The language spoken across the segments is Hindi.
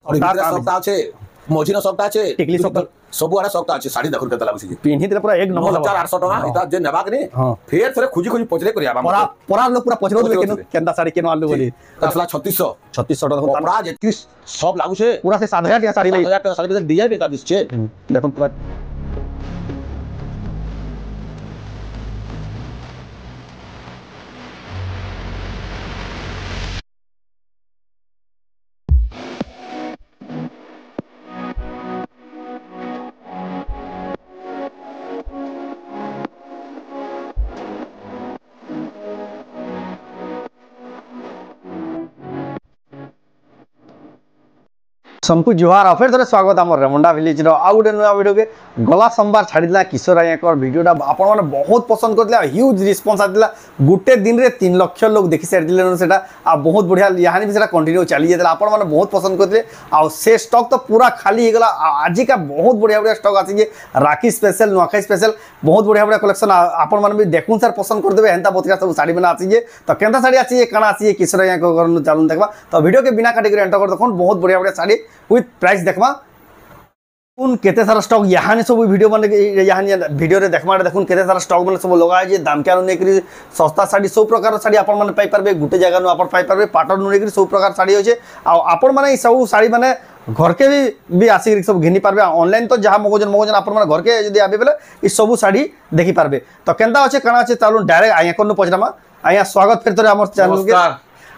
সবটা আছে মঝিনো সবটা আছে টিকলি সবটা सबु आड़ा सॉफ्ट আছে শাড়ি দেখুন কেতে লাগুছি পিনহি দিলে পুরা এক নম্বর 4800 টাকা এটা যে নেবাক নি ফের থরে খুজি খুজি পচরে করি আবা পরা লোক পুরা পচরে দেবে কেন কেনতা শাড়ি কেন আলু বলি আসলা 3600 টাকা কপড়া যেটি সব লাগুছে পুরা সে 7000 টাকা শাড়ি 7000 টাকা শাড়ি ডিজাইন বেকার দিচ্ছে দেখুন পুরা सबको जुहार और फिर थोड़े स्वागत आम रेमुंडा विलेज आउ गोटे नुआ वीडियो के गला सोमवार छाड़ा किशोर आज्ञा वीडियोटा आपण मैंने बहुत पसंद करते ह्यूज रिस्पन्स आसाला गोटे दिन में 3 लाख लोग देखी सारी से बहुत बढ़िया यहाँ भी कंटिन्यू चली जाता आपण मैंने बहुत पसंद करते से स्टॉक तो पूरा खाली होगा आज का बहुत बढ़िया बढ़िया स्टॉक आसी राखी स्पेशल नुआखाई स्पेशल बहुत बढ़िया बढ़िया कलेक्शन आपण मैंने भी देखून सार पसंद करदे हेन्ता बतका सब साड़ी मैंने आसी तो केन्ता साड़ी आसी कण आसी किशोर आज्ञा चलून देखा तो वीडियो के बिना काटिक एंटर कर देखो बहुत बढ़िया बढ़िया साड़ी विथ प्राइस देखमा उन केते सारा स्टॉक यहाँ सब वीडियो माने यहाँ वीडियो रे देखमा देखुन केते सारा स्टॉक माने सब लगा है जे दाम के अनुने करी सस्ता साड़ी सब प्रकार साड़ी आपण माने पाई परबे गुटे जगह नु आपण पाई परबे पाटन नुने करी सब प्रकार साड़ी होचे आ आपण माने सब साड़ी माने घर के भी आसी सब घिनी पारबे ऑनलाइन तो जहाँ मगोजन आपण माने घर के जदी आबे बेले ई सब साड़ी देखि पारबे तो केनता अछि कणा अछि चालू डायरेक्ट आया कोन पछरामा आया स्वागत फिर तोरे हमर चैनल के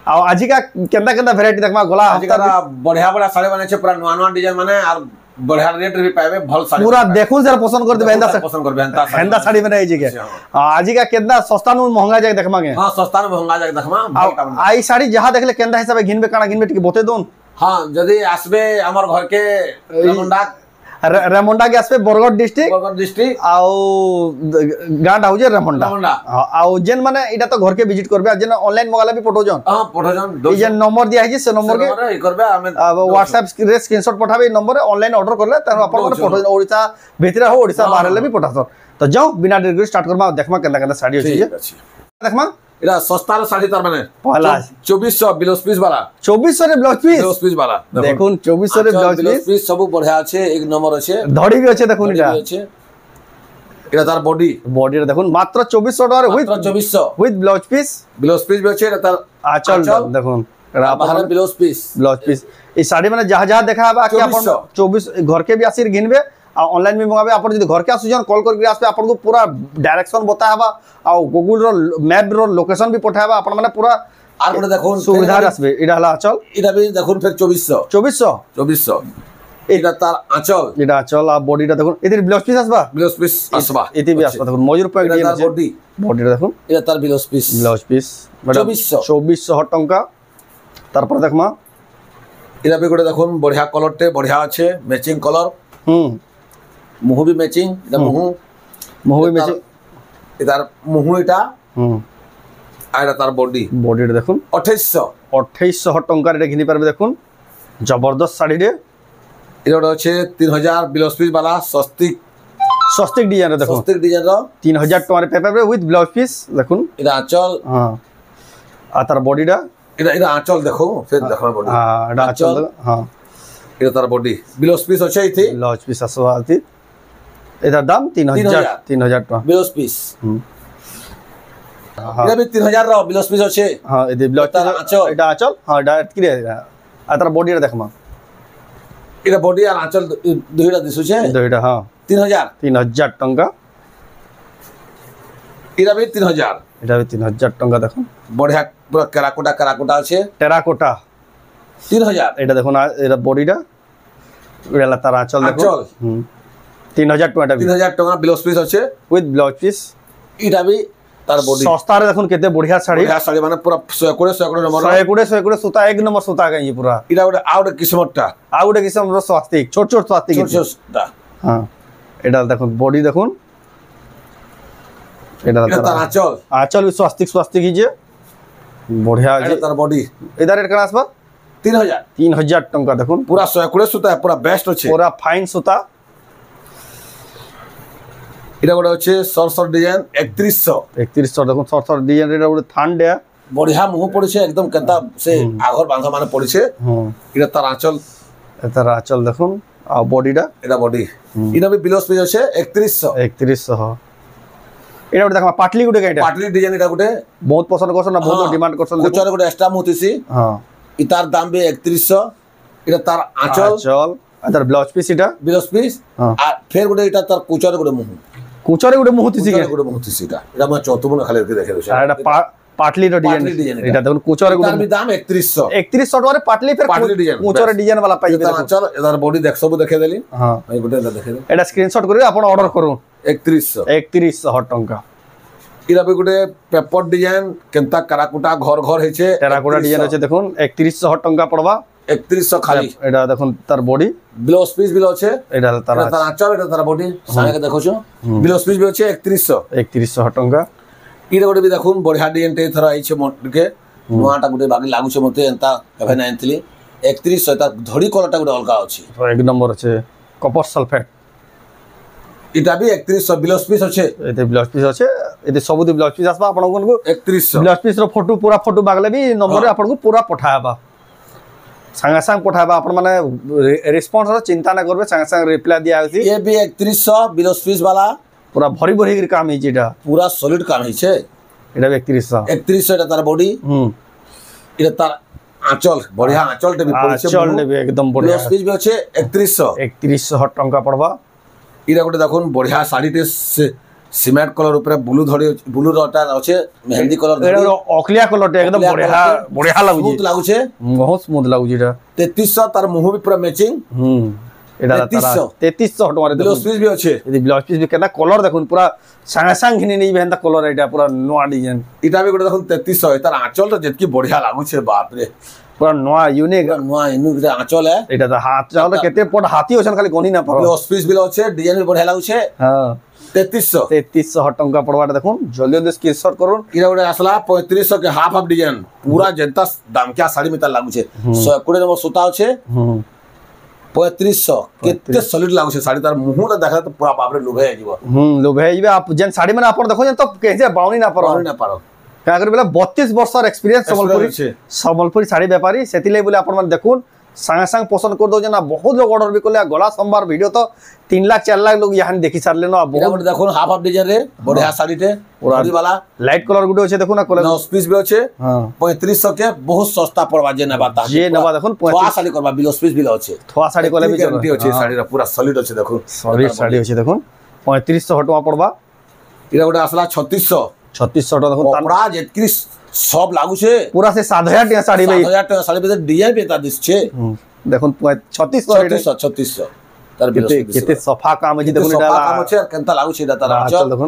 आज का केंदा केंदा वैरायटी देखमा गला आज का बढ़िया बढ़िया साड़ी बने छे पूरा नवा नवा डिजाइन माने और बढ़िया रेट भी पाएबे भल साड़ी पूरा देखूं जरा पसंद कर देबे पसंद करबे हेंदा साड़ी बने जे के आज का केंदा सस्ता नु महंगा जाके देखमा के हां सस्ता नु महंगा जाके देखमा आई साड़ी जहां देखले केंदा हिसाब घिनबे काना घिनबे टिके बते दोन हां जदी आसबे हमर घर के रेमुंडा के आसबे बरगढ़ डिस्ट्रिक्ट आउ गांडा हो जे रेमुंडा आउ जेन माने इटा तो घर के विजिट करबे जेन ऑनलाइन मंगाला भी फोटो जन हां फोटो जन ई जेन नंबर दिया है जे से नंबर के करबे हमें व्हाट्सएप रे स्क्रीनशॉट पठाबे नंबर ऑनलाइन ऑर्डर करले त अपन माने फोटो ओडिसा भीतर हो ओडिसा बाहर ले भी पठासर तो जाओ बिना देर स्टार्ट करबा देखमा केंदा केंदा साड़ी होची देखमा इरा सस्ता साड़ी तार माने पहला 2400 ब्लाउज पीस वाला 2400 रे ब्लाउज पीस वाला देखुन 2400 रे ब्लाउज पीस सब बढ़िया আছে एक नंबर আছে धड़ी भी আছে দেখুন এটা এটা তার বডি রে দেখুন মাত্র 2400 টাকা উইথ 2400 উইথ ব্লাউজ পিস भी আছে এটা তার আঁচল দেখুন এটা বাহার ब्लाउज পিস এই শাড়ি মানে যা যা দেখাবা কি আপন 24 घर के भी आसिर घिनबे ऑनलाइन भी मंगाबे अपन जदी घर के आसुजन कॉल करके आसबे अपन को पूरा डायरेक्शन बताबा आ गूगल रो मैप रो लोकेशन भी पठाबा अपन माने पूरा आर कोन देखोन सुविधा आसबे इडा हला आंचल इडा भी देखोन फिर 2400 इडा तार आंचल इडा आंचल आ बॉडीटा देखोन इधर ब्लाउज पीस आसबा इति भी आसबा देखोन मयूर पॉइंट दिए बॉडीटा देखोन इडा तार ब्लाउज पीस 2400 टंका तारपर देखमा इडा भी गोटे देखोन बढ़िया कलर टे बढ़िया আছে मैचिंग कलर मुहु भी मैचिंग इटा मुहु भी मैचिंग इधर मुहु इटा आइरा तार बॉडी रे देखुन 2800 टंका रे घिनी परबे देखुन जबरदस्त साड़ी रे इटा अछि 3000 ब्लाउज पीस वाला सस्तिक डिजाइन रे देखुन सस्तिक डिजाइन रो 3000 टंका रे पेपर रे विथ ब्लाउज पीस देखुन इटा आंचल हां आ तार बॉडीटा इटा आंचल देखो फिर देखो बॉडी हां इटा आंचल हां इटा तार बॉडी ब्लाउज पीस अछि इथे ब्लाउज पीस आसवाती इधर दाम 3000 टका ब्लाउज पीस इधर भी 3000 रो ब्लाउज पीस अछि हां इधर ब्लाउज आंचल इटा आंचल हां डायरेक्ट कि आतर बॉडी रे देखमा इटा बॉडी और आंचल दुइटा दिसु छे दुइटा हां 3000 टंका इटा भी 3000 टंका देखो बढ़िया पूरा कराकोटा अछि टेराकोटा 3000 एटा देखो ना एटा बॉडीटा एला तार आंचल देखो 3000 टका 3000 टका ब्लाउज पीस अछि विथ ब्लाउज पीस इटा भी तार बॉडी सस्ता रे देखुन केते बढ़िया साड़ी माने पूरा 100 नंबर 100 सूता एक नंबर सूता गई पूरा इटा गोटे आउट किस्मतटा आउट किस्म रो स्वास्तिक छोट स्वास्तिक हां एटा देखुन बॉडी देखुन एटा तार आंचल भी स्वास्तिक ही जे बढ़िया एटा तार बॉडी इधर रेट कना आसबा 3000 टंका देखुन पूरा 100 सूता है पूरा बेस्ट अछि पूरा फाइन सूता इटा गोटे अछि सरसर डिजाइन 3100 देखो सरसर डिजाइन रे गोटे थान डे बढ़िया मुंह पड़े एकदम केता से आगर बांधा माने पड़े इटा तार आंचल এটার আঁচল দেখুন আর বডিটা এটা বডি এটা বি ব্লাউজ পিস আছে 3100 এটা গোটে দেখবা পাটলি গোটে কাইটা পাটলি ডিজাইন এটা গোটে বহুত পছন্দ করছন না বহুত ডিমান্ড করছন কুচারে গোটে এক্সট্রা মুতিছি হ্যাঁ ইতার দাম বি 3100 এটা তার আঁচল আর ব্লাউজ পিস এটা ব্লাউজ পিস আর ফের গোটে এটা তার কুচারে গোটে মুহ কুচারে গোটে মুহতিছি গোটে মুতিছি এটা মানে চতুর্বর্ণ খালি দেখে দেছে আর এটা পাটলি ডিজাইন এটা দেখুন কুচারে গোটে তার দাম 3100 টাকা পাটলি ফের কুচারে ডিজাইন वाला পাইবে তার আঁচল এদার বডি দেখ সব দেখে দেলি হ্যাঁ এই গোটে দেখে দে এটা স্ক্রিনশট করে আপন অর্ডার করুন 3100 টাকা ইরা বি গোটে পেপর ডিজাইন কেনতা কারাকুটা ঘর ঘর হইছে টেরাকোটা ডিজাইন আছে দেখুন 3100 টাকা পড়বা 3100 খালি এটা দেখুন তার বডি ব্লাউজ পিস বিল আছে এটা তার আঁচল এটা তার বডি সাইকে দেখছো ব্লাউজ পিস বি আছে 3100 টাকা ইরা গোটে বি দেখুন বড়িয়া ডিজাইন তে থরা আইছে মোটকে নোয়াটা গোটে বাকি লাগুছে মতে এন্তা এভে নাইনথলি 3100 তার ধড়ি কলরটা গোটে অলগা আছে এক নম্বর আছে কপার সালফেট এটা বি 3100 ব্লাউজ পিস আছে এতে ব্লাউজ পিস আছে এতে সবুদি ব্লাউজ পিস আসবা আপন কোন 3100 ব্লাউজ পিস র ফটো পুরা ফটো বাগলে বি নম্বরে আপন পুরা পঠাবা संगे संग पठाबा अपन माने रिस्पांस चिंता ना करबे संगे संग रिप्लाई दिया होसी ये भी 3100 ब्लाउज पीस वाला पूरा भरी भरी के काम है जेटा पूरा सॉलिड काम है छे एटा 3100 এটা তার বডি এটা তার আঁচল বড়িয়া আঁচলটা বি পড়ছে আঁচলটা বি একদম বড়িয়া ব্লাউজ পিস বি আছে 3100 টাকা পড়বা ইরা গোটে দেখুন বড়িয়া শাড়িতে সিমেন্ট কলর উপরে ব্লু ধরি ব্লু রটা আছে মেহেন্দি কলর এটা অকলিয়া কলরটা একদম বড়িয়া বড়িয়া লাগুছে স্মুথ লাগুছে বহুত স্মুথ লাগুছে এটা 3300 তার মুহ বি পুরা ম্যাচিং এটা 3300 টাকা ব্লাউজ পিস বি আছে এই ব্লাউজ পিস বি কেনা কলর দেখুন পুরা সাঙ্গে সাঙ্গ ঘিনি নেই বেন্দা কলর এটা পুরা নোয়া ডিজাইন এটা বি গোটে দেখুন 3300 তার আঁচলটা যেতকি বড়িয়া লাগুছে বাপ রে পুরা নোয়া ইউনিক আঁচল এটা তো হাত চাহলে কেতে পট হাতি হছন খালি গনি না পারো ব্লাউজ পিস বি আছে ডিজাইন বি বড়িয়া লাগুছে হ্যাঁ 3300 টাকা পড়বাটা দেখুন জলদি জলদি স্ক্রিনশট করুন ইরা গোটে আসলা 3500 के हाफ डिजाइन पूरा जनता दाम क्या साड़ी में लागुचे 120 नंबर सूता আছে 3500 केते सॉलिड लागुचे साड़ी तार मुहटा देखा तो पूरा बाप रे लुभे आइबो लुभे आइबे आप जन साड़ी में आपण देखो जन तो केजे बाउनी ना पारो का करे बेला 32 वर्षर एक्सपीरियंस संबलपुरी साड़ी व्यापारी सेतिले बोले आपण मन देखुन संगे संग पसंद कर दो जना बहुत लोग ऑर्डर भी करले गला सोमवार वीडियो तो 3 लाख 4 लाख लोग यहां देखि सारले ना बहुत देखो हाफ हाफ डिजाइन रे बढ़िया साड़ीते बॉडी वाला लाइट कलर गुडे होचे देखो ना कलर 9 पीस भी होचे हां 3500 के बहुत सस्ता पड़वा जे ना बात जे नबा देखो थोआ साड़ी करबा 20 पीस भी होचे थोआ साड़ी कोले भी गारंटी होचे साड़ी रा पूरा सॉलिड होचे देखो सॉलिड साड़ी होचे देखो 3500 टका पड़बा इरा गोटे असला 3600 टका देखो कपड़ा जेतकी सब लागुचे पूरा से 7000 टका साड़ी भाई 7000 टका साड़ी पे डिजाइन पेता दिसछे देखो 3600 तार केते सफा काम अछि देखो सफा काम अछि केनता लागुछि एटा तार चल देखो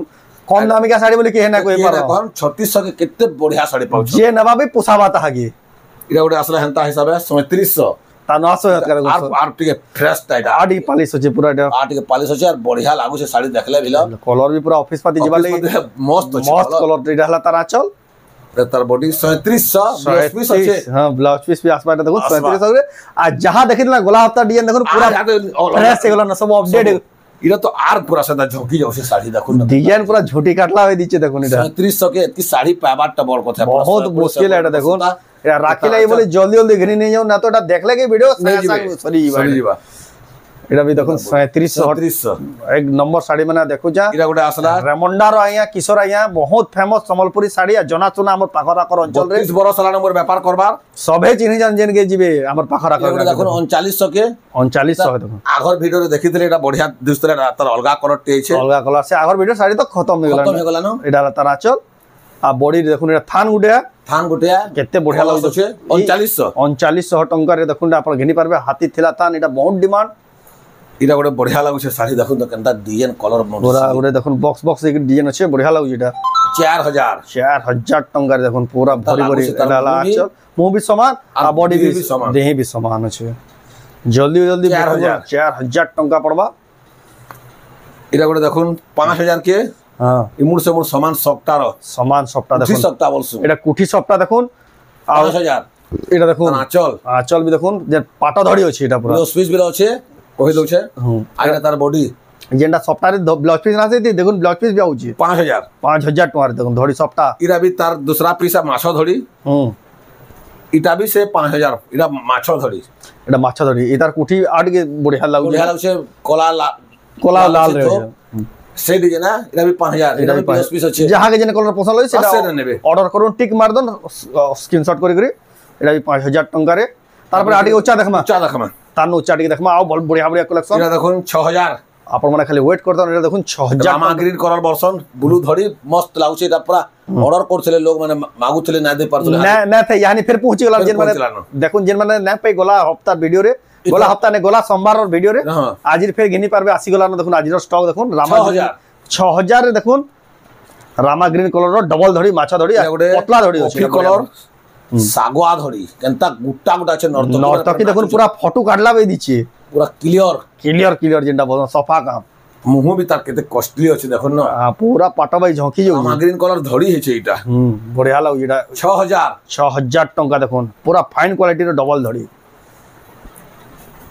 कम दामी का साड़ी बोले के है ना कोई पर हम 3600 के केते बढ़िया साड़ी पाउ जे नबा भी पोसाबा ताहागी इरा गोटे असला हंता हिसाबे 3700 ता 900 कर आर टिके फ्रेश टाइटा आडी पालिश अछि पूरा एटा आर टिके पालिश अछि और बढ़िया लागुछि साड़ी देखले भिला कलर भी पूरा ऑफिस पाती जिबा ले मस्त अछि मस्त कलर एटा हला तारा चल तार बॉडी 3700 ब्लाउज पीस আছে हां ब्लाउज पीस भी आसपाटा देखो 3700 रे आ जहां देखिला गोला हफ्ता डिजाइन देखो पूरा फ्रेश हे गोला न सब अपडेट इरा तो आर पूरा सदा झोंकी जाउसे साड़ी देखो न डिजाइन पूरा झोटी काटला होई दिचे देखो इटा 3700 के इतकी साड़ी पाबाटा बड़ কথা बहुत मुश्किल है एटा देखो एटा राखिला ए बोले जल्दी जल्दी घिनी नहीं जाओ ना तो एटा देखले के वीडियो सरी जीवा एटा भी देखो 3700 एक नंबर साड़ी माने देखो जा इरा गोटे असला रेमंडा रो आया किशोर आया बहुत फेमस संबलपुरी साड़ी जना चुना हमर पाखरा कर अंचल रे 30 बरस साला नंबर व्यापार करबार सबे चिन्ह जान जेन के जिवे हमर पाखरा कर देखो 3900 के 3900 देखो आगर वीडियो रे देखितले एटा बढ़िया दिसतले तार अलगा कलर टे छै अलगा कलर से आगर वीडियो साड़ी तो खत्म हो गेला न एटा तारा चल आ बॉडी देखो एटा थान गुटे केते बढ़िया लागो छै 3900 टंका रे देखो आपण घेनी पारबे हाथी थिला थान एटा बहुत डिमांड इरा गोटे बढ़िया लागु छै साड़ी देखो त केनता डिजाइन कलर पूरा गोटे देखो बॉक्स बॉक्स एक डिजाइन अछि बढ़िया लागु एटा 4000 टंका रे देखो पूरा भरी भरी एला आचल मुंह भी समान आ बॉडी भी समान देह भी समान अछि जल्दी जल्दी 4000 टंका पड़बा इरा गोटे देखो 5000 के हां इमुर से मुर समान सप्ता देखो सप्ता बोलसु एटा कुठी सप्ता देखो 5000 एटा देखो आचल भी देखो जे पाटा धड़ी अछि एटा पूरा स्विच भी अछि कहि दउ छै आइरा तार बॉडी जेंडा सप्ताह रे ब्लाउज पीस ना से देखो ब्लाउज पीस भी आउची 5000 टका रे देखो धड़ी सप्ताह इरा भी तार दूसरा पीसा माछो धड़ी इटा भी से 5000 इटा माछ धड़ी এটা মাছ ধরি এটার কুঠি আর টিকে বড়িয়া লাগুছে बढ़िया लागे কলা লাল तो রয়েছে से डिजाइन ना इटा भी 5000 इटा भी 50 पीस अच्छे যাহাকে যেন কলর পছন্দ হয় সেটা সেটা নেবে। অর্ডার করুন টিক মার দেন স্ক্রিনশট করে করে এটা 5000 টাকারে তারপরে আর টিকে উচ্চা দেখমা ऊंचा देखमा তার উচ্চা টিকে দেখমা আও বড়িয়া বড়িয়া কালেকশন इटा देखो 6000 আপন মানে খালি ওয়েট করতেন এটা দেখুন 6000 रामा ग्रीन कलर वर्सन ब्लू धड़ी मस्त लागे इटा पूरा ऑर्डर करथिले लोग माने मागुथिले ना दे पारथिले না না তাই यानी फिर पहुंची গলা फिर যেন মানে पहुंचलानो। দেখুন যেন মানে না পাই গলা হপ্তা ভিডিও রে গলা হপ্তা নে গলা সোমবার ভিডিও রে হ্যাঁ। আজির ফের ঘিনি পারবে আসি গলা না দেখুন আজির স্টক দেখুন রামা 6000 6000 রে দেখুন রামা গ্রিন কলর ডবল ধড়ি মাছ ধড়ি আর পতলা ধড়ি আছে কফি কলর সাগুয়া ধড়ি কেনতা গুট্টা গুটা আছে নর্তকি দেখুন পুরা ফটো কাটলা বে দিছে पूरा क्लियर ক্লিয়ার ক্লিয়ার যেটা বল সফা কাম मुंह भी तार केते कॉस्टली আছে দেখুন না পুরা পাটা বাই ঝঁকি যাও रामा ग्रीन कलर धड़ी हेছে এটা বড়িয়া লাগুছে এটা 6000 6000 টাকা দেখুন পুরা ফাইন কোয়ালিটির ডবল ধড়ি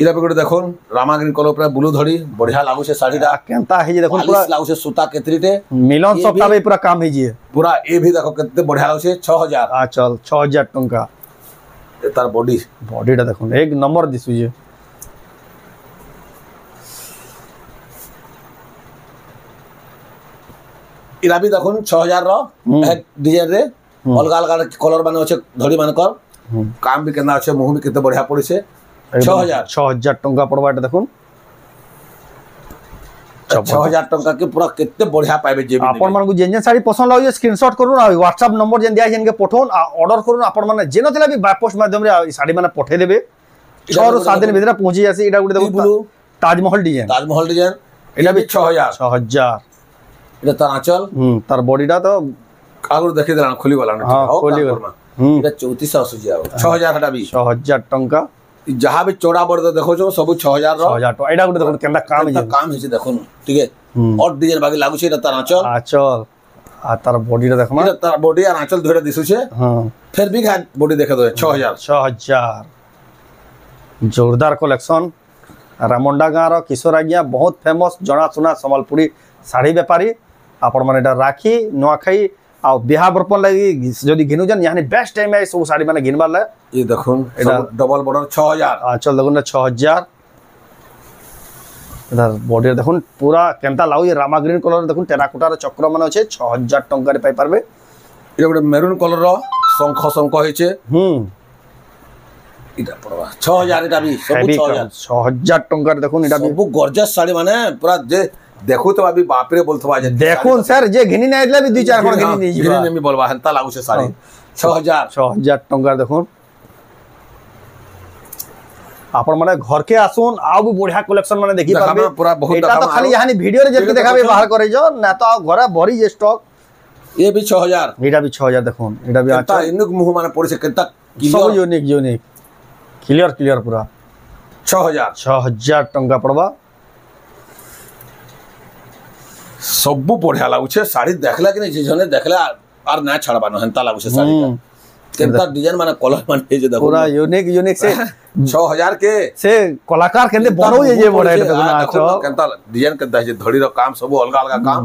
इला पे देखो रामा ग्रीन कलर पूरा ब्लू धड़ी बढ़िया लागुছে শাড়িটা কেনতা হেজি দেখুন পুরা पुरा लागुছে সুতা কেতরিতে মিলন সপ্তাহ বে পুরা কাম হেজি पूरा ए भी देखो केते बढ़िया लागुছে 6000 চল 6000 টাকা तार बॉडी বডিটা দেখুন এক নম্বর দিছুছে इला भी देखो 6000 रो एक डिजाइन रे अलग अलग कलर माने আছে ধড়ি মানে কর काम भी केना আছে मुंह भी केते बढ़िया पड़िছে 6000 6000 টাকা পড়বা এটা দেখুন 6000 टंका के पूरा केते बढ़िया पाइबे जे भी আপন মানকু যেন যেন শাড়ি পছন্দ লাগে স্ক্রিনশট করুন আর WhatsApp নম্বর যেন দিয়া যেনকে পঠাউন আর অর্ডার করুন আপন মানে যেন তেলা বি বাই পোস্ট মাধ্যমে এই শাড়ি মানে পঠাই দেবে 6 ରୁ 7 দিন ভিতরে পৌঁছি আসি এটা গুলো দেখুন তাজমহল ডিজাইন डिजाइन এটা भी 6000 6000 এটা তার আঁচল তার বডিটা তো আগুর দেখি দিলাম খুলি গলা না হ্যাঁ, খুলি গলা। এটা 3400 আସୁଛି ଆଉ 6000 হটা भी 6000 টাকা जहाँ भी चौड़ा बड़ देखो जो सब 6000 रो 6000 টাকা এটা গুলো দেখুন কেনটা কাম केतना काम हेছে দেখুন ঠিক আছে और डिजाइन बाकी लागुছে এটা তার আঁচল আচল আর তার বডিটা দেখমা এটা তার বডি আর আঁচল ধরে দিছুছে হ্যাঁ फिर भी बॉडी देखा दो 6000 6000 जोरदार कलेक्शन रामंडा गाँव किशोर आज्ञा बहुत फेमस जनाशुना सम्बलपुरी शाढ़ी बेपारी आपण मैंने राखी नुआखाई आ बिहा बर्पन लगी जदि घिनुजन यानी बेस्ट टाइम है सब शाढ़ी मैंने घिनबार ला ये देखो डबल बॉर्डर 6000 चल देखो ना 6000 इधर बॉडी देखो पूरा केनता लाउ ये रामा ग्रीन कलर देखो टेराकोटार चक्र मान अच्छे 6000 टंका रे पाई पारबे ये गोटे मेरून कलर रो शंख हेचे इटा पड़वा 6000 इटा भी सब 6000 टंका रे देखो इटा भी सब गॉर्जियस साड़ी माने पूरा जे देखो तो अभी बाप रे बोलथवा जे देखो सर जे घिनी नै आइला भी 2-4 कोन घिनी नै घिनी नेमी बोलबा हंता लागु से साड़ी 6000 टंका देखो आपण माने घर के आसुन आ भी बढ़िया कलेक्शन माने देखि पाबे पूरा बहुत एटा तो खाली यानी वीडियो रे जेति देखाबे बाहर करे जो ना तो घरे भरी जे स्टॉक ये भी 6000 एटा भी 6000 देखो एटा भी अच्छा इनुक मुंह माने पड़ी से केता सब यूनिक क्लियर पूरा 6000 टंका पड़वा सब बढ़िया लागुछे साड़ी देखला कि नहीं जने देखला आर ना छड़बा न हंता लागुछे साड़ी केता डिजाइन माने कलर माने जे देखो पूरा यूनिक से 6000 के से कलाकार केंदे बनो जे बड़ा एटा देखो ना देखो केता डिजाइन केता जे धड़ी रो काम सब अलग अलग काम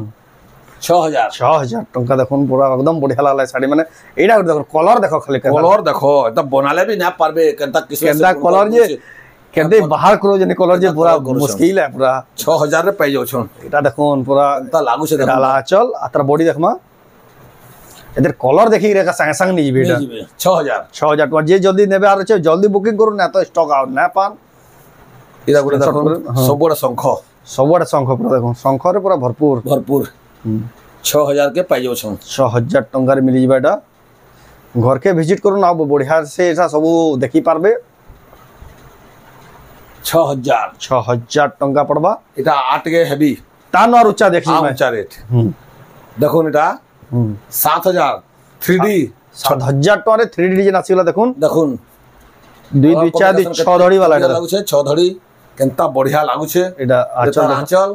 6000 टंका देखो पूरा एकदम बढ़िया लागला साड़ी माने एटा देखो कलर देखो खाली कलर देखो त बनाले भी ना पारबे केता किस केंदा कलर जे केंदे बाहर करो जे कलर जे पूरा मुश्किल है पूरा 6000 रे पाई जाउ छन एटा देखो पूरा त लागु से डाला चल आतर बॉडी देखमा एदर कलर देखि रे का संग संग नहीं बेटा 6000 टका जे जल्दी नेबे आर छे जल्दी बुकिंग करू ना तो स्टॉक आउट ना पान इदा गुडे देखो सबोडा शंख पूरा देखो शंख रे पूरा भरपूर 6000 के पाई जाउ छन 6000 टका रे मिली जिबा एटा घर के विजिट करू ना बढ़िया से एटा सब देखि पारबे 6000 टंका पड़बा এটা 8 के हेवी तान और ऊंचा देखी मैं ऊंचा रेट देखो এটা 7000 3D 7000 टका रे 3D डिजाइन आसीला देखुन देखुन 2 2 4 2 6 धड़ी वाला এটা लागुছে 6 धड़ी केनता बढ़िया लागुছে এটা आंचल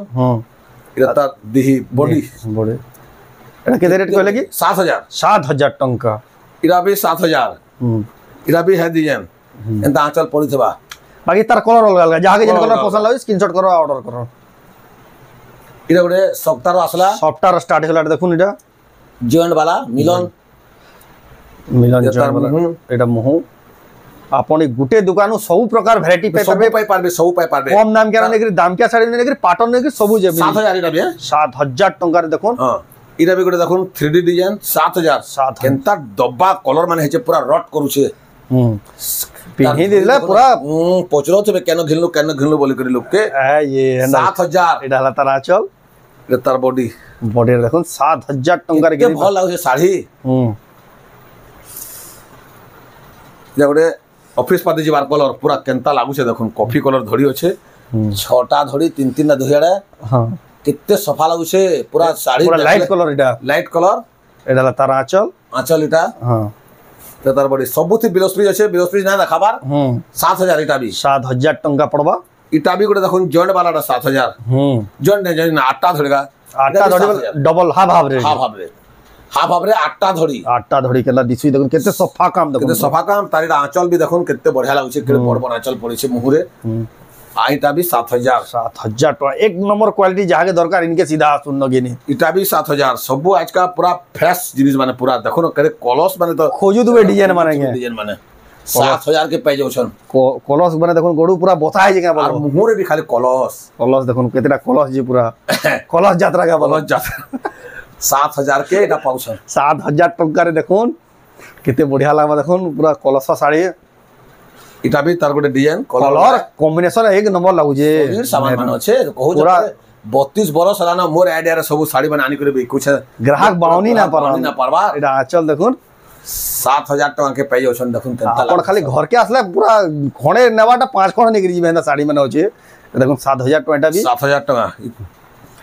এটা তা दिही बॉडी এটা কেতে रेट কইলে কি 7000 टंका এটা भी 7000 এটা भी है डिजाइन एंता आंचल पड़िथबा बाकी तार कलर अलग अलग जहां के जन कलर पसंद लागे स्क्रीनशॉट करो ऑर्डर करो इरा गोटे सप्ताह आसला सप्ताह स्टार्ट होला देखुन इटा जॉइंट वाला मिलन जॉइंट वाला एटा मुह आपण गुटे दुकान सब प्रकार वैरायटी पे सब पाई पारबे सब पाई पारबे कम दाम के नेकरी दाम के साड़ी नेकरी पाटन नेकरी सब जे 7000 इटा बे 7000 टंका रे देखो हां इटा भी गोटे देखो 3D डिजाइन 7000 केनता डब्बा कलर माने हेचे पूरा रट करू छे पिन्ही दिला पूरा पचरो छे केन घिनलो बोली करी लोग के ये 7000 इटा हला तारा चल ये तार बॉडी रे देखो 7000 टंका रे के भल लागो साड़ी जे गोटे ऑफिस पाती जीवार कलर पूरा केनता लागु छे देखो कॉफी कलर धड़ी अछि 6टा धड़ी 3-3 धोयाडा हां कितने सफा लागु छे पूरा साड़ी पूरा लाइट कलर एटा तार आंचल इटा हां तो तार बड़ी सबुथि बिलोस्प्री अछि बिलोस्प्री ना देखाबार 7000 इटा भी 7000 टंका पड़बा इटा भी गोटे देखो जॉइंट वाला 7000 जॉइंट ने जॉइंट 8टा धड़गा 8टा धड़ी डबल हाफ रे 8टा धड़ी केला दिसुई देखो केते सफा काम देखो केते सफा काम तारीटा आंचल भी देखो केते बढ़िया लागु छे केते बड़ आंचल पड़ी छे मुहुरे आईटा भी 7000 टका एक नंबर क्वालिटी जहा के दरकार इनके सीधा सुन गेनी इटा भी 7000 सब आज का पूरा फ्रेश जिनिस माने पूरा देखो न करे कलस माने तो खोजु दुबे डिजाइन माने 7000 के पे जोछन कलस माने देखो गोडू पूरा बथाय जे का और मुहुरे भी खाली कलस देखो केतेटा कलस जी पूरा कलस यात्रा का कलस यात्रा 7000 के एटा पाउछन 7000 टका रे देखो केते बढ़िया लागबा देखो पूरा कलस साड़ी इटा भी तार गोटे डिजाइन कलर कॉम्बिनेशन एक नंबर लागु जे सामान मान अछि कहू पूरा 32 बरस हलाना मोर आइडिया रे सब साड़ी बना आनी करे भी कुछ ग्राहक बाउनी ना परवा एटा आंचल देखो 7000 टका के पे जोछन देखो आपण खाली घर के आसले पूरा खणे नेवाटा 5 खणे निकरी जिबे ना साड़ी माने अछि देखो 7000 टका एटा भी 7000 टका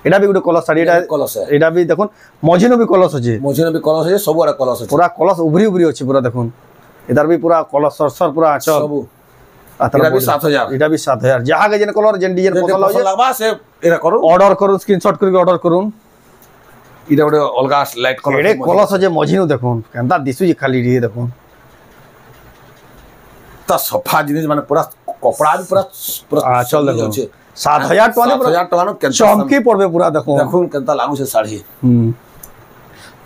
एटा भी गोटे कलस साड़ी एटा भी देखो मझिनो भी कलस अछि सब आरे कलस अछि पूरा कलस उभरी अछि पूरा देखो इधर भी पूरा कलस सरसर पूरा आंचल सब इटा भी 7000 इटा भी 7000 जहां के जेन कलर जेन डिजाइन पसंद लागबा से एरा करू ऑर्डर करू स्क्रीनशॉट करके ऑर्डर करू इटा गोटे अलगा लाइट कलर एडे कलस जे मझिनो देखो केनता दिसु जे खाली रे देखो ता सफा जिनिस माने पूरा कपड़ा भी पूरा आंचल देखो 7000 टका न चमकी पड़बे पूरा देखो केनता लागु छे साड़ी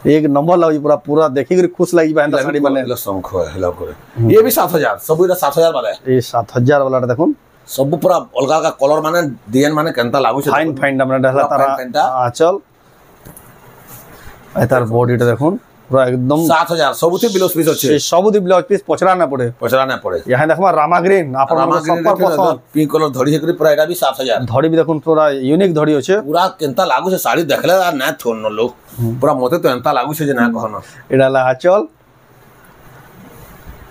एक नंबर लगी पूरा देखि के खुश लगी बहन साड़ी माने शंख हेला करे ये भी 7000 सब इरा 7000 वाला है ये 7000 वाला देखो सब पूरा अलगा का कलर माने डिजाइन माने केनता लागु छे फाइन माने डहला तारा आंचल तार बॉडी देखो पूरा एकदम 7000 सबुथि ब्लाउज पीस अछि सबुथि ब्लाउज पीस पचरा ना पड़े यहां देखबा रामाग्रीन आपन संपर्क पसंद पिंक कलर धड़ी हेकरी पूरा एटा भी 7000 धड़ी भी देखो पूरा यूनिक धड़ी अछि पूरा केनता लागु छे साड़ी देखले ना थोन लोग पूरा मते तो एंता लागु छे जे ना कहन एडा ला आंचल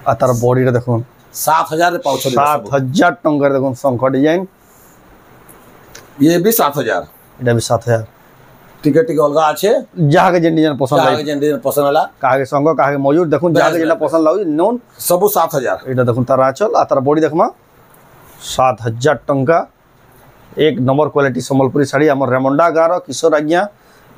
आ तार बॉडी रे देखो 7000 रे पाउछ 7000 टंका देखो शंख डिजाइन ये भी 7000 एडा भी 7000 टिकट अलगा আছে जहां के डिजाइन पसंद होला काहे संग काहे मयूर देखो जहां के जेला पसंद लाउ नोन सब 7000 एटा देखो तार आंचल आ तार बॉडी देखमा 7000 टंका एक नंबर क्वालिटी संबलपुरी साड़ी हमर रेमुंडा गार किशोर आज्ञा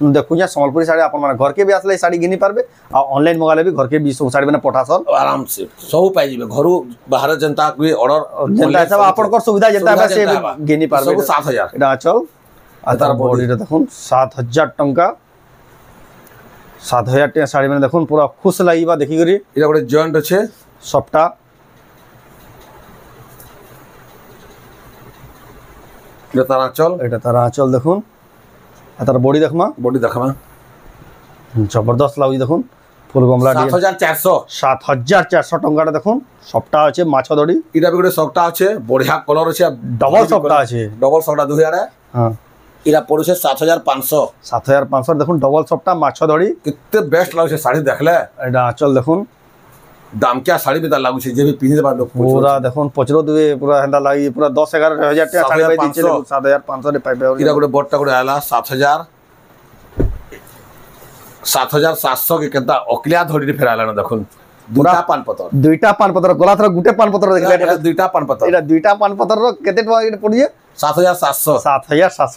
देखु जा संबलपुरी साड़ी आपन माने घर के भी आसले साड़ी गिनी पारबे आ ऑनलाइन मंगाले भी घर के भी सब साड़ी बने पठासन आराम से सब पाई जिवे घरु बाहर जनता के ऑर्डर जनता सब आपन कर सुविधा जनता बे से गिनी पारबे सब 7000 एटा आंचल आ तार बॉडी रे देखो 7000 टंका 7000 टका साड़ी में देखो पूरा खुश लागिबा देखि करी एटा गोटे जॉइंट अछि सबटा एटा तार आंचल देखो आ तार बॉडी देखमा जबरदस्त लागि देखो फुल गमला 7400 टंका देखो सबटा अछि माछ दड़ी एटा भी गोटे सबटा अछि बढ़िया कलर अछि डबल सबटा अछि डबल सबटा 2000 हां इरा पड़ु छे 7500 देखो डबल सबटा माछ दड़ी कितने बेस्ट लागु छे साड़ी देखले एटा आंचल देखो दाम क्या साड़ी भी लागु छे जे भी पिन्हि देबा लोग पूरा देखो पचरो दुवे पूरा हंदा लागि पूरा 10-11 हजार टका साड़ी बाई दिचे 7500 रे पाइबे इरा गोटे बट्टा गोटे आला 7700 के केता अकलिया धड़ी फेराला न देखो दुटा पान पत्र गला थरा गुटे पान पत्र देखले दुटा पान पत्र एटा दुटा पान पत्र रो केते टका एटा पड़िए 7700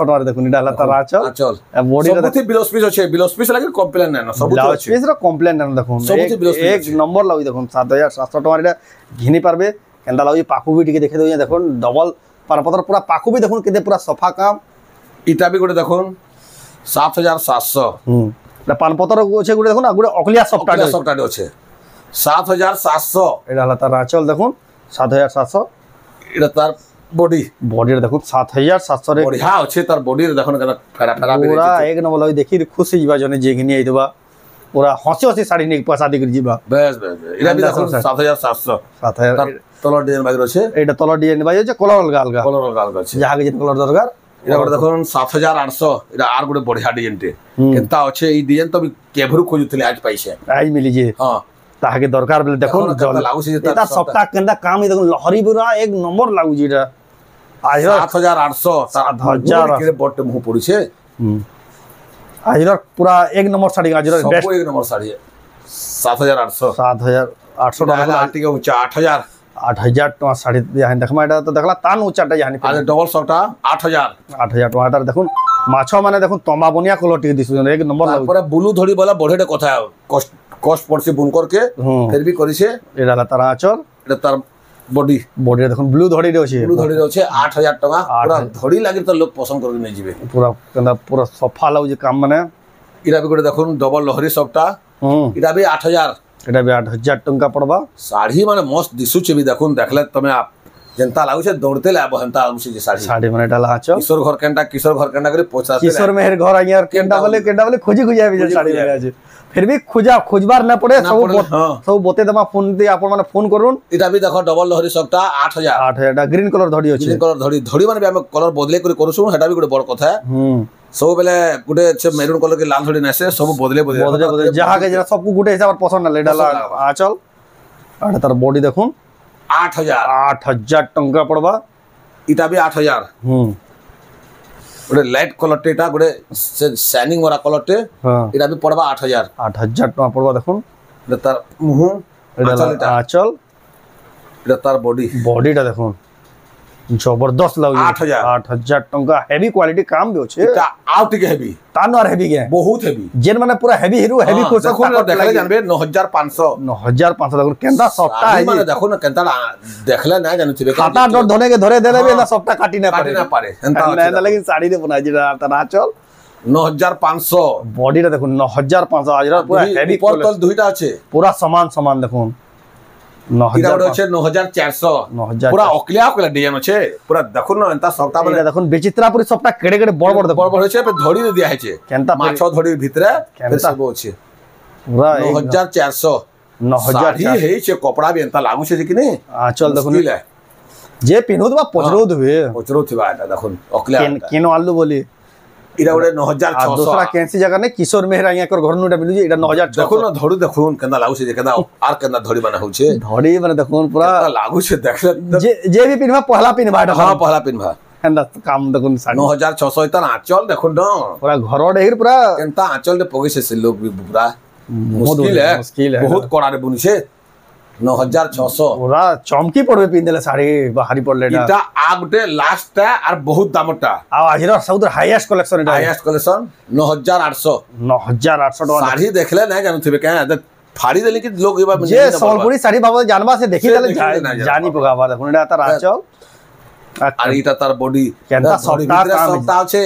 टका देखो निडा तारा आंचल बॉडी रे सबथि ब्लाउज पीस लागे कंप्लेन ना सब ब्लाउज पीस रो कंप्लेन ना देखो एक नंबर लागि देखो 7700 टका एटा घिनी पारबे केंदा लागि पाखु भी टिके देखे दो देखो डबल पान पत्र पूरा पाखु भी देखो केते पूरा सफा काम इटा भी गोटे देखो 7700 ना पान पत्र छै गोटे देखो ना गोटे अकलिया सफ्टा अच्छे 7700 एटा हला तार आंचल देखो 7700 এটা তার বডি বডি দেখুন 7700 রে বড়িয়া আছে তার বডি দেখুন কেন ফেরা ফেরা पूरा एक नंबर लगे देखि खुशी जीवा जने जे घिनी आइतबा पूरा हसी हसी साड़ी ने पैसा देकर जीवा বেশ বেশ এটা বি দেখুন 7700 7000 তার তলর ডিজাইন বাগির আছে এটা তলর ডিজাইন বাই আছে কলর अलग अलग কলর আলগা আছে যাহা যে কলর দরকার এটা করে দেখুন 7800 এটা আর গোটে বড়িয়া ডিজাইনটে কেনতা আছে এই ডিজাইন তো কেভরু খোঁজুଥିଲେ আজ পাইছে আই মিলি যে হ্যাঁ তাহাকে দরকার বলে দেখুন লাগুছে এটা সপ্তাহ কেনতা কাম ই দেখুন লহরি পুরা এক নম্বর লাগুছি এটা আজ 7800 7000 কেড়ে বটে মুহ পড়িছে আজর পুরা এক নম্বর শাড়ি আজর সব বেস্ট এক নম্বর শাড়ি 7800 7800 টাকা এটা আটিকে উচ্চা 8000 8000 টাকা শাড়ি যাহানি দেখমা এটা তো দেখলা তান উচ্চাটা যাহানি আর ডবল শর্টটা 8000 8000 টাকা দেখুন মাছ মানে দেখুন তমা বনিয়া কলর টিকে দিছু এক নম্বর লাগু তারপরে ব্লু ধরি বলা বড়েটা কথা কষ্ট পড়ছে বুনকর কে ফের বি করিছে এটা তার আচর এটা তার বডি বডি দেখুন ব্লু ধড়ি আছে ব্লু ধরি আছে 8000 টাকা পুরা ধরি লাগি তো লোক পছন্দ করে নিয়ে যাবে পুরা কেনতা পুরা সফা লাগুছে কাম মানে ইরা বি করে দেখুন ডবল লহরি সবটা ইরা বি 8000 এটা বি 8000 টাকা পড়বা শাড়ি মানে মস্ত দিশুছে বি দেখুন দেখলে তুমি যেনতা লাগুছে দৌড়তে লাব হেনতা লাগুছে যে শাড়ি শাড়ি মানে এটা আচর কিশোর ঘর কেনটা করে পৌঁছাতে কিশোর মেহের ঘর আইয়ার কেনটা বলে খুঁজি আবি যে শাড়ি মিলে আছে फिर भी खोजबार ना पड़े सब बते दमा फोन दे आपन माने फोन करूँ এটা বি দেখো ডবল লহরি সবটা 8000 8000 গ্রিন কলর ধড়ি আছে গ্রিন কলর ধড়ি মানে আমি কলর বদলে করে করছু সেটা বি গোটে বড় কথা सब बेले गुटे मेरून कलर के लाल धड़ी नेसे सब बदले जहाँ के जरा सबको गुटे हिसाब पसंद ना लेडा आचल आटा तार बॉडी देखुन 8000 टंका पड़बा इटा भी 8000 गोटे लाइट कलर टे एटा गोटे शाइनिंग वाला कलर टे इटा भी पड़बा 8000 टंका पड़बा देखुन एटा तार मुंह एटा आचल एटा तार बॉडी टा देखुन जबरदस्त लागु 8000 टंका हेवी क्वालिटी काम भी होचे एटा आउट के हेवी तानो और हेवी के बहुत हेवी जेन माने पूरा हेवी हीरो हेवी कोच देखले जानबे 9500 देखो केंदा सफ्टा है माने देखो ना केंदा देखले ना जानथिबे काटा डर धने के धरे देले ना सफ्टा काटी ना पारे एंता लेकिन साड़ी रे बनाई जरा तना चल 9500 बॉडी टा देखो 9500 आज पूरा हेवी ऊपर तल दुईटा আছে पूरा समान देखो 9400 पूरा অকলিয়া অকলিয়া ডিজাইন আছে পুরা দেখুন না এন্তা সবটা মানে দেখুন বিচিত্রাপুরি সবটা কেড়ে কেড়ে বড় বড় হয়েছে ধড়ি দিয়া হয়েছে কেনতা মাছ ধড়ির ভিতরে সব আছে পুরা 9400 ହେଇছে কপড়া भी এন্তা লাগুছে যে কিনে চল দেখুন যে পিনহুত বা পচরৌত হুয়ে পচরৌতবা এটা দেখুন অকলিয়া কেন আলু বলি এটা ওরে 9600 दूसरा कैंसी जगह ने किशोर मेहरा यहाँ कर घर नुटा मिलु एटा 9600 देखो ना धड़ी देखुन केना लागुছে যে কেনা আর কেনা ধড়ি বানা হচ্ছে ধড়ি মানে দেখুন পুরা लागुছে দেখলে যে भी पिनवा पहला पिनवा এটা हां पहला पिनवा एंदा काम देखुन 9600 इतना आंचल देखुन न पूरा घर डेहिर पूरा केनता आंचल दे पगेसे से लोग भी पूरा मुश्किल है बहुत कड़ारे बुनिसे 9600 पूरा चमकी पड़बे पिन देले साड़ी बाहरी पड़ले এটা আগটে লাস্ট আর বহুত দামটা आ आजिर साउथ हाईएस्ट कलेक्शन এটা हाईएस्ट कलेक्शन 9800 টাকা साड़ी देखले ना जानथिबे के फाड़ी देले कि लोग एबा जे सोलपुरी साड़ी बाबा जानबा से देखि देले जानी पगावा देखुन এটা তার আচল আর এটা তার বডি কেনতা সবটা আছে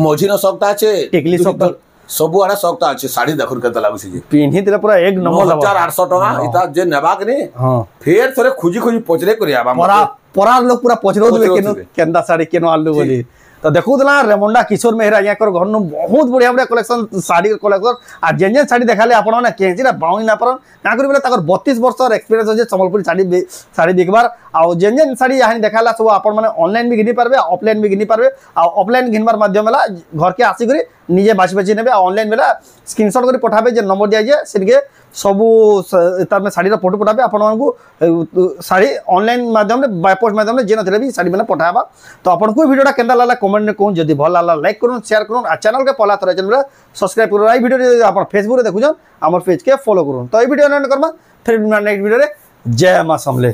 মজিনা সবটা আছে টিকলি সবটা सबु आडा सकता আছে শাড়ি দেখুন কেতে লাগুছি যে পিনহি তেলে পুরা এক নম্বর 9800 টাকা ইতা যে নেবাক নি ফের থরে খুজি পচরে করিয়া পরার লোক পুরা পচরো দিবে কেনতা শাড়ি কেন আলু বলি तो देखो दिला रेमुंडा किशोर मेहरा यहाँ कर घर बहुत बढ़िया बढ़िया कलेक्शन साड़ी कलेक्शन और जेन जेन साड़ी देखाले आपण माने केंसीरा बाउनी ना परन ना करी बोले ताकर 32 वर्षर एक्सपीरियंस होजे संबलपुरी साड़ी देखबार आ जेन जेन साड़ी यहाँ देखाला सब आपण माने ऑनलाइन भी घिनी पारबे ऑफलाइन भी घिनी पारबे आ ऑफलाइन घिनबार माध्यम होला घर के आसी करी निजे बाछि नेबे ऑनलाइन बेला स्क्रीनशॉट करी पठाबे जे नंबर दिया जे सिनके सबु तार में साड़ी फोटो पठाबे आपण मानकु साड़ी ऑनलाइन माध्यम रे बाय पोस्ट माध्यम रे जे नथिले भी साड़ी माने पठाबा तो आपण को वीडियोटा केंदा लाला कमेंट ने कोन जदी भल लाला लाइक करून शेयर करून आ चैनल के पहला थरा चैनल सब्सक्राइब करून आई वीडियो आपण फेसबुक रे देखुजन हमर पेज के फॉलो करून तो ई वीडियो एंड करबा फिर नेक्स्ट वीडियो रे जय मां समले।